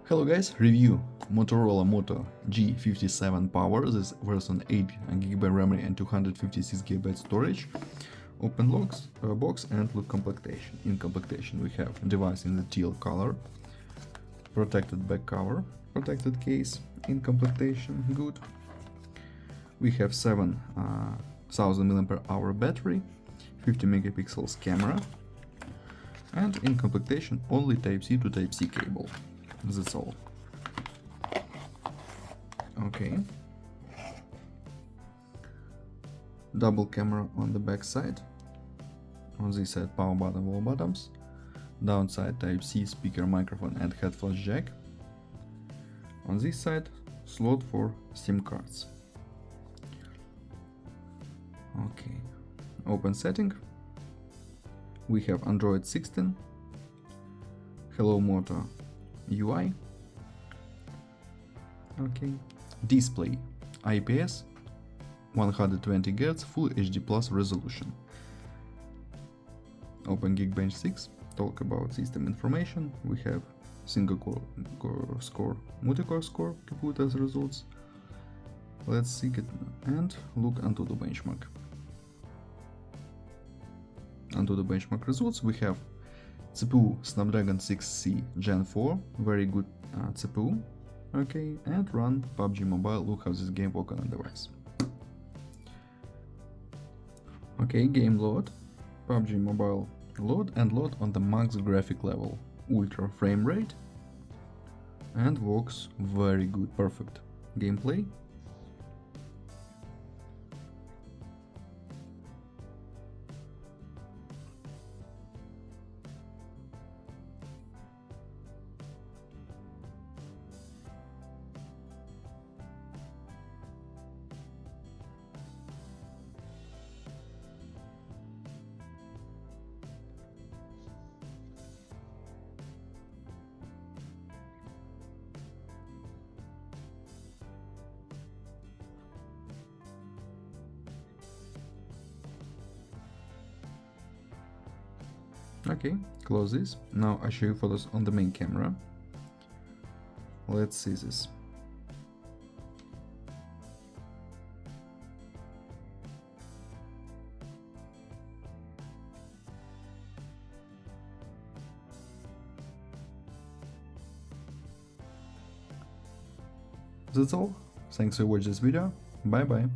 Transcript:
Hello guys, review Motorola Moto G57 POWER. This version 8GB RAM and 256GB storage. Open box and look completion. In completion we have device in the teal color, protected back cover, protected case. In completion, good. We have 7000 mAh battery, 50 megapixels camera, and in completion only Type-C to Type-C cable. That's all. Okay. Double camera on the back side. On this side power button, all buttons. Downside Type-C, speaker, microphone and head flash jack. On this side slot for SIM cards. Okay. Open setting. We have Android 16. Hello Moto UI. Okay. Display IPS 120 Hz Full HD Plus resolution. Open Geekbench 6. Talk about system information. We have single core score, multi-core score, computer as results. Let's see it and look into the benchmark. Onto the benchmark results, we have CPU Snapdragon 6C Gen 4, very good CPU. Okay, and run PUBG Mobile. Look how this game works on the device. Okay, game load, PUBG Mobile load and load on the max graphic level, ultra frame rate, and works very good, perfect. Gameplay. Okay, close this. Now I show you photos on the main camera. Let's see this. That's all. Thanks for watching this video. Bye bye.